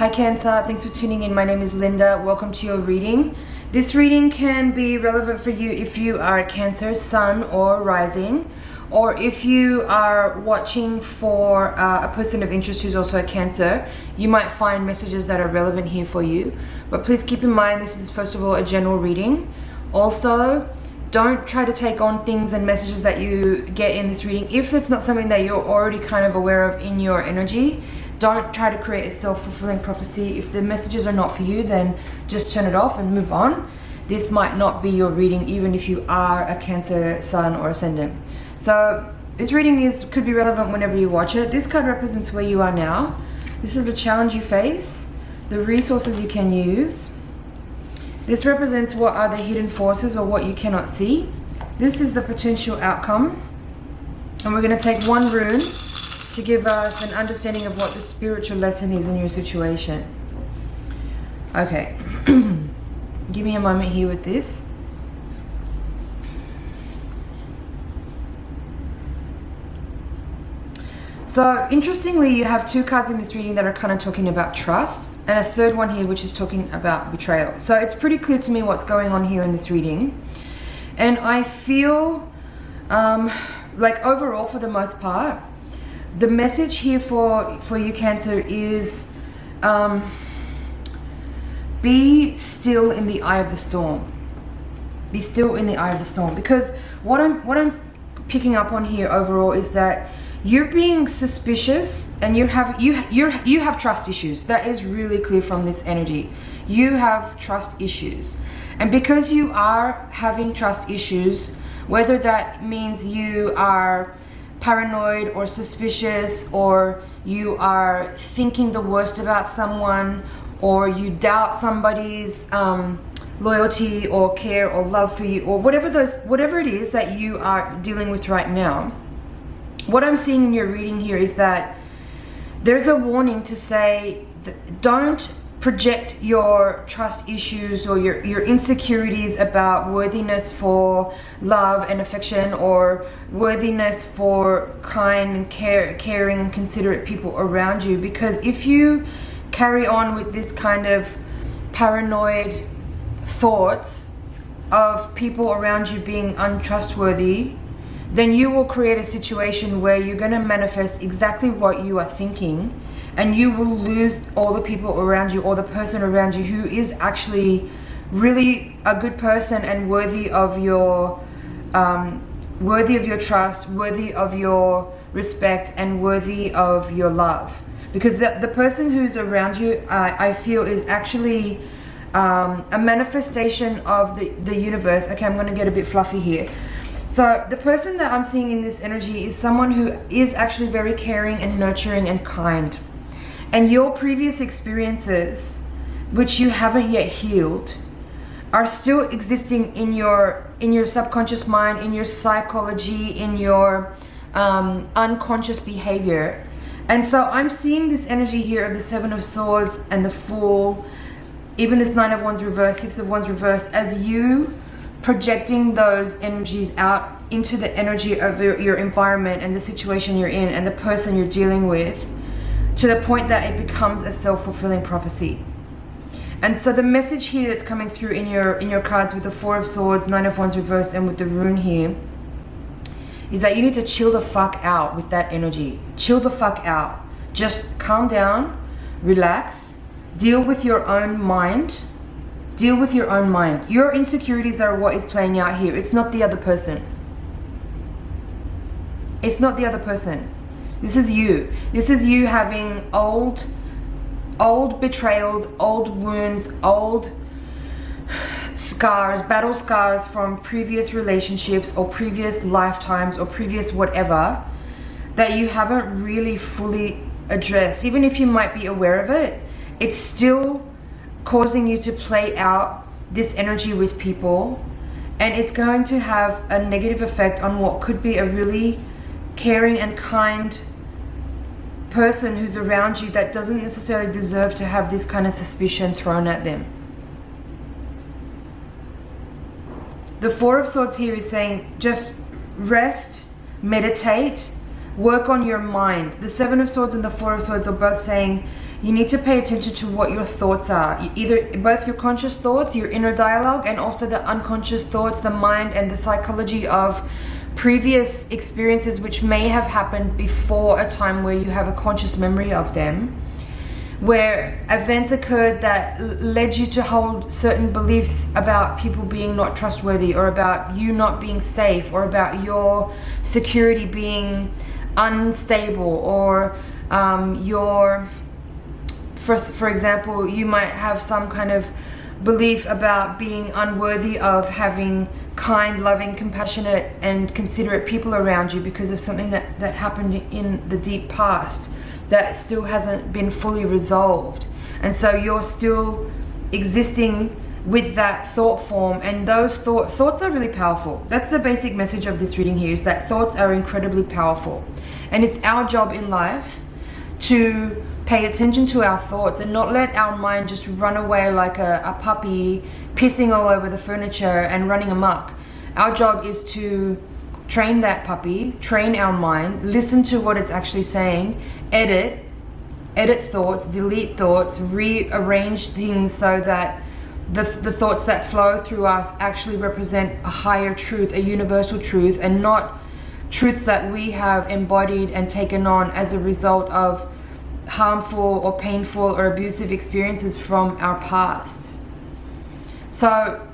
Hi Cancer, thanks for tuning in. My name is Linda. Welcome to your reading. This reading can be relevant for you if you are Cancer, Sun or Rising, or if you are watching for a person of interest who's also a Cancer. You might find messages that are relevant here for you. But please keep in mind this is first of all a general reading. Also, don't try to take on things and messages that you get in this reading if it's not something that you're already kind of aware of in your energy. Don't try to create a self-fulfilling prophecy. If the messages are not for you, then just turn it off and move on. This might not be your reading, even if you are a Cancer, Sun or Ascendant. So this reading could be relevant whenever you watch it. This card represents where you are now. This is the challenge you face, the resources you can use. This represents what are the hidden forces or what you cannot see. This is the potential outcome. And we're going to take one rune to give us an understanding of what the spiritual lesson is in your situation. Okay. Give me a moment here with this. So interestingly, you have two cards in this reading that are kind of talking about trust, and a third one here which is talking about betrayal. So it's pretty clear to me what's going on here in this reading. And I feel like overall, for the most part, the message here for you Cancer is be still in the eye of the storm. Be still in the eye of the storm. Because what I'm picking up on here overall is that you're being suspicious and you have trust issues. That is really clear from this energy. You have trust issues. And because you are having trust issues, whether that means you are paranoid or suspicious, or you are thinking the worst about someone, or you doubt somebody's loyalty or care or love for you, or whatever it is that you are dealing with right now, what I'm seeing in your reading here is that there's a warning to say don't project your trust issues or your insecurities about worthiness for love and affection, or worthiness for kind and caring and considerate people around you. Because if you carry on with this kind of paranoid thoughts of people around you being untrustworthy, then you will create a situation where you're going to manifest exactly what you are thinking, and you will lose all the people around you, or the person around you who is actually really a good person and worthy of your trust, worthy of your respect, and worthy of your love. Because the person who's around you, I feel, is actually a manifestation of the universe. Okay, I'm going to get a bit fluffy here. So the person that I'm seeing in this energy is someone who is actually very caring and nurturing and kind. And your previous experiences, which you haven't yet healed, are still existing in your subconscious mind, in your psychology, in your unconscious behavior. And so I'm seeing this energy here of the Seven of Swords and the Fool, even this Nine of Wands reverse, Six of Wands reverse, as you projecting those energies out into the energy of your environment and the situation you're in and the person you're dealing with, to the point that it becomes a self-fulfilling prophecy. And so the message here that's coming through in your cards with the Four of Swords, Nine of Wands reverse, and with the rune here, is that you need to chill the fuck out with that energy. Chill the fuck out. Just calm down, relax, deal with your own mind. Deal with your own mind. Your insecurities are what is playing out here. It's not the other person. It's not the other person. This is you. This is you having old betrayals, old wounds, old scars, battle scars from previous relationships or previous lifetimes or previous whatever that you haven't really fully addressed. Even if you might be aware of it, it's still causing you to play out this energy with people, and it's going to have a negative effect on what could be a really caring and kind person who's around you that doesn't necessarily deserve to have this kind of suspicion thrown at them. The Four of Swords here is saying just rest, meditate, work on your mind. The Seven of Swords and the Four of Swords are both saying you need to pay attention to what your thoughts are. Either both your conscious thoughts, your inner dialogue, and also the unconscious thoughts, the mind and the psychology of previous experiences which may have happened before a time where you have a conscious memory of them, where events occurred that led you to hold certain beliefs about people being not trustworthy, or about you not being safe, or about your security being unstable, or for example, you might have some kind of belief about being unworthy of having kind, loving, compassionate and considerate people around you because of something that happened in the deep past that still hasn't been fully resolved. And so you're still existing with that thought form, and those thoughts are really powerful. That's the basic message of this reading here, is that thoughts are incredibly powerful. And it's our job in life to pay attention to our thoughts and not let our mind just run away like a puppy pissing all over the furniture and running amok. Our job is to train that puppy, train our mind, listen to what it's actually saying, edit thoughts, delete thoughts, rearrange things so that the thoughts that flow through us actually represent a higher truth, a universal truth, and not truths that we have embodied and taken on as a result of harmful or painful or abusive experiences from our past. So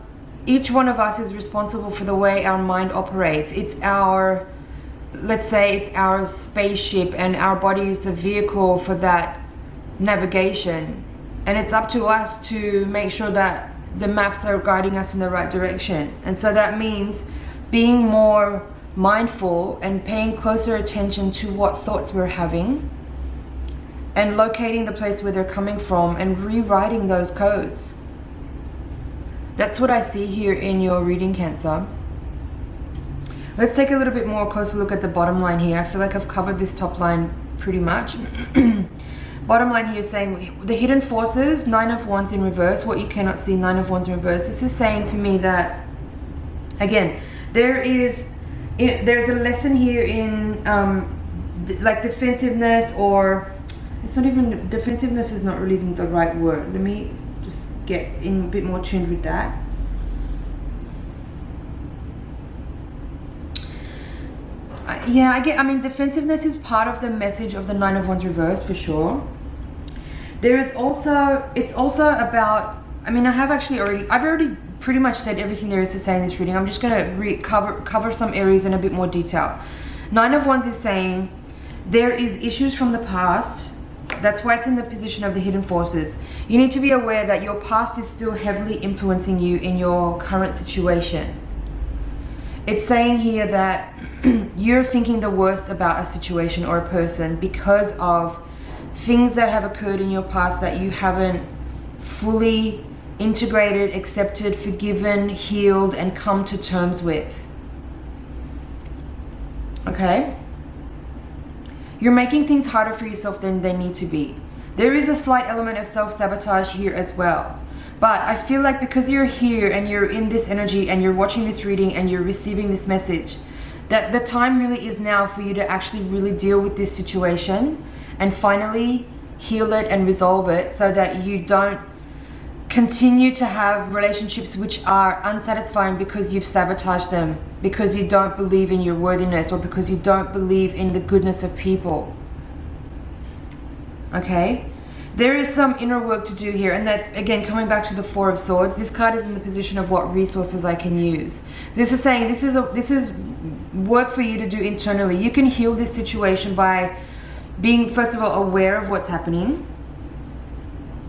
each one of us is responsible for the way our mind operates. It's our, let's say it's our spaceship, and our body is the vehicle for that navigation. And it's up to us to make sure that the maps are guiding us in the right direction. And so that means being more mindful and paying closer attention to what thoughts we're having, and locating the place where they're coming from and rewriting those codes. That's what I see here in your reading, Cancer. Let's take a little bit more closer look at the bottom line here. I feel like I've covered this top line pretty much. Bottom line here is saying the hidden forces, 9 of Wands in reverse, what you cannot see, 9 of Wands in reverse. This is saying to me that, again, there's a lesson here in like defensiveness, or it's not even, defensiveness is not really the right word. Let me just get in a bit more tuned with that. I mean, defensiveness is part of the message of the 9 of Wands reverse for sure. There is also, it's also about, I mean, I've already pretty much said everything there is to say in this reading. I'm just going to cover some areas in a bit more detail. 9 of Wands is saying there is issues from the past. That's why it's in the position of the hidden forces. You need to be aware that your past is still heavily influencing you in your current situation. It's saying here that you're thinking the worst about a situation or a person because of things that have occurred in your past that you haven't fully integrated, accepted, forgiven, healed, and come to terms with. Okay? You're making things harder for yourself than they need to be. There is a slight element of self-sabotage here as well. But I feel like because you're here and you're in this energy and you're watching this reading and you're receiving this message, that the time really is now for you to actually really deal with this situation and finally heal it and resolve it, so that you don't continue to have relationships which are unsatisfying because you've sabotaged them, because you don't believe in your worthiness, or because you don't believe in the goodness of people. Okay? There is some inner work to do here, and that's, again, coming back to the 4 of Swords. This card is in the position of what resources I can use. This is saying this is work for you to do internally. You can heal this situation by being, first of all, aware of what's happening.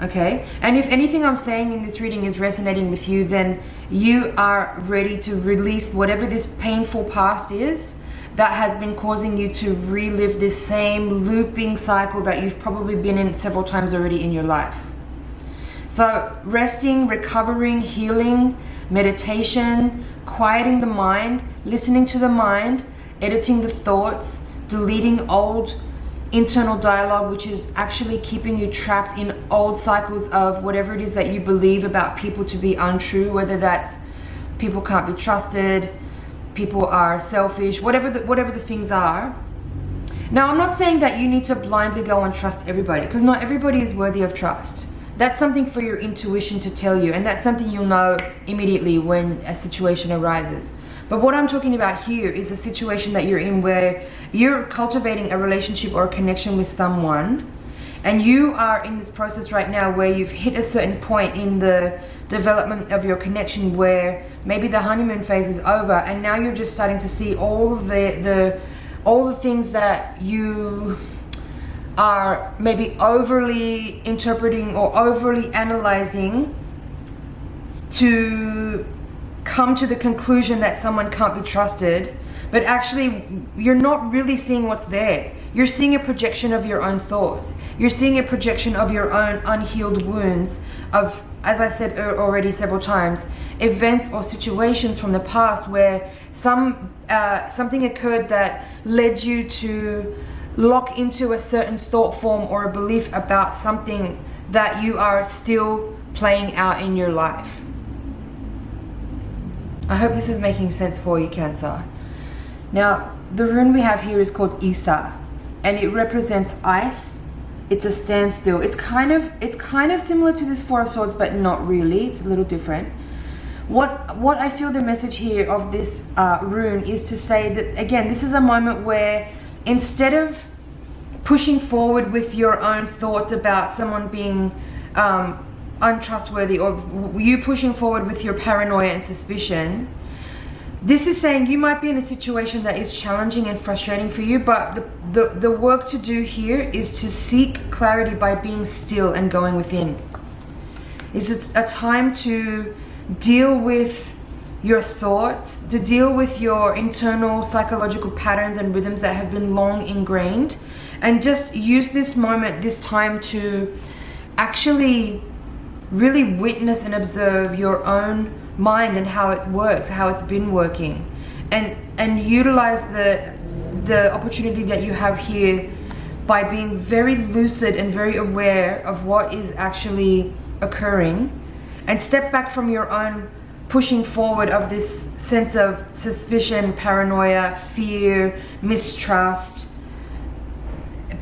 Okay? And if anything I'm saying in this reading is resonating with you, then you are ready to release whatever this painful past is that has been causing you to relive this same looping cycle that you've probably been in several times already in your life. So resting, recovering, healing, meditation, quieting the mind, listening to the mind, editing the thoughts, deleting old internal dialogue, which is actually keeping you trapped in old cycles of whatever it is that you believe about people to be untrue, whether that's people can't be trusted, people are selfish, whatever the things are. Now, I'm not saying that you need to blindly go and trust everybody, because not everybody is worthy of trust. That's something for your intuition to tell you, and that's something you'll know immediately when a situation arises. But what I'm talking about here is a situation that you're in where you're cultivating a relationship or a connection with someone, and you are in this process right now where you've hit a certain point in the development of your connection where maybe the honeymoon phase is over, and now you're just starting to see all the things that you are maybe overly interpreting or overly analyzing to come to the conclusion that someone can't be trusted, but actually you're not really seeing what's there. You're seeing a projection of your own thoughts. You're seeing a projection of your own unhealed wounds of, as I said already several times, events or situations from the past where something occurred that led you to lock into a certain thought form or a belief about something that you are still playing out in your life. I hope this is making sense for you, Cancer. Now, the rune we have here is called Isa, and it represents ice. It's a standstill. It's kind of similar to this Four of Swords, but not really. It's a little different. What I feel the message here of this rune is to say that, again, this is a moment where instead of pushing forward with your own thoughts about someone being untrustworthy, or you pushing forward with your paranoia and suspicion, this is saying you might be in a situation that is challenging and frustrating for you, but the work to do here is to seek clarity by being still and going within. It's a time to deal with your thoughts, to deal with your internal psychological patterns and rhythms that have been long ingrained, and just use this moment, this time, to actually really witness and observe your own mind and how it works, how it's been working, and utilize the opportunity that you have here by being very lucid and very aware of what is actually occurring, and step back from your own pushing forward of this sense of suspicion, paranoia, fear, mistrust,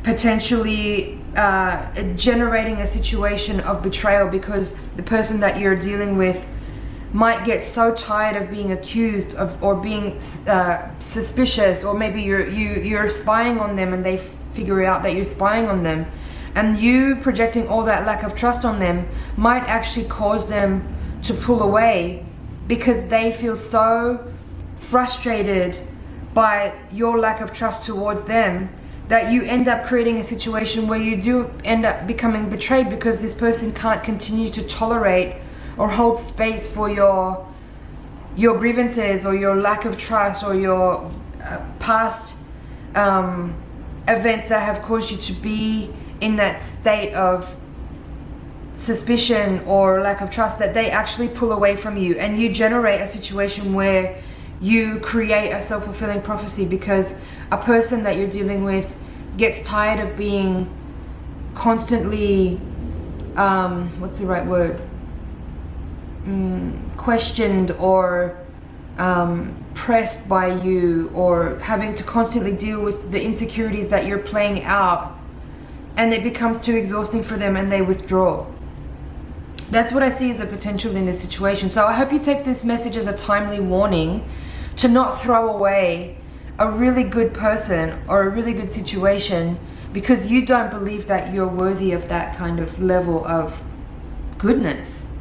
potentially generating a situation of betrayal because the person that you're dealing with might get so tired of being accused of, or being suspicious, or maybe you're spying on them and they figure out that you're spying on them, and you projecting all that lack of trust on them might actually cause them to pull away because they feel so frustrated by your lack of trust towards them that you end up creating a situation where you do end up becoming betrayed because this person can't continue to tolerate or hold space for your grievances or your lack of trust or your past events that have caused you to be in that state of suspicion or lack of trust, that they actually pull away from you, and you generate a situation where you create a self-fulfilling prophecy because a person that you're dealing with gets tired of being constantly what's the right word, questioned or pressed by you, or having to constantly deal with the insecurities that you're playing out, and it becomes too exhausting for them and they withdraw. That's what I see as a potential in this situation. So I hope you take this message as a timely warning to not throw away a really good person or a really good situation because you don't believe that you're worthy of that kind of level of goodness,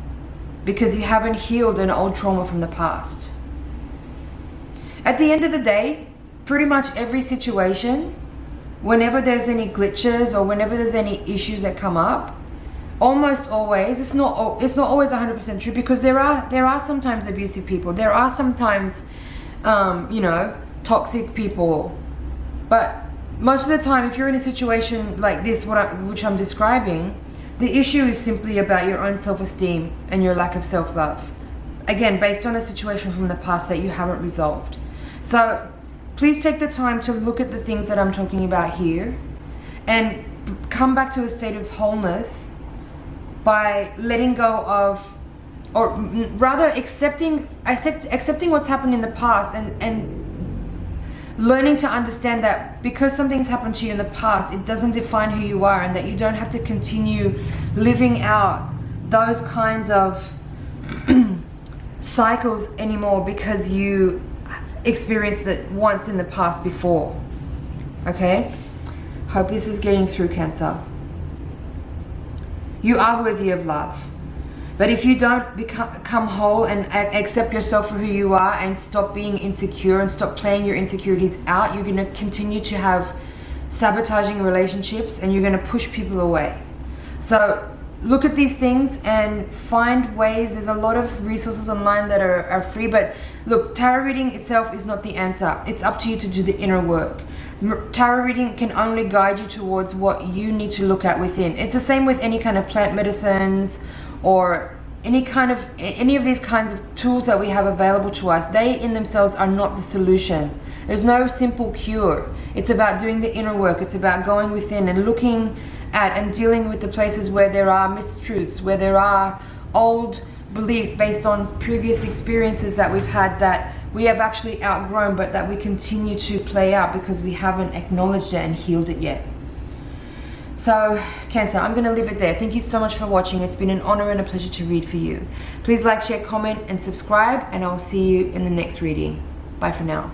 because you haven't healed an old trauma from the past. At the end of the day, pretty much every situation, whenever there's any glitches or whenever there's any issues that come up, almost always, it's not always 100% true, because there are sometimes abusive people, there are sometimes toxic people, but most of the time, if you're in a situation like this, which I'm describing, the issue is simply about your own self-esteem and your lack of self-love, again based on a situation from the past that you haven't resolved. So please take the time to look at the things that I'm talking about here and come back to a state of wholeness by letting go of, or rather accepting what's happened in the past, and learning to understand that because something's happened to you in the past, it doesn't define who you are, and that you don't have to continue living out those kinds of cycles anymore because you experienced it once in the past before. Okay? Hope this is getting through, Cancer. You are worthy of love. But if you don't become whole and accept yourself for who you are and stop being insecure and stop playing your insecurities out, you're going to continue to have sabotaging relationships and you're going to push people away. So look at these things and find ways. There's a lot of resources online that are free, but look, tarot reading itself is not the answer. It's up to you to do the inner work. Tarot reading can only guide you towards what you need to look at within. It's the same with any kind of plant medicines or any of these kinds of tools that we have available to us. They in themselves are not the solution. There's no simple cure. It's about doing the inner work. It's about going within and looking at and dealing with the places where there are mistruths, where there are old beliefs based on previous experiences that we've had that we have actually outgrown, but that we continue to play out because we haven't acknowledged it and healed it yet. So, Cancer, I'm going to leave it there. Thank you so much for watching. It's been an honor and a pleasure to read for you. Please like, share, comment, and subscribe, and I'll see you in the next reading. Bye for now.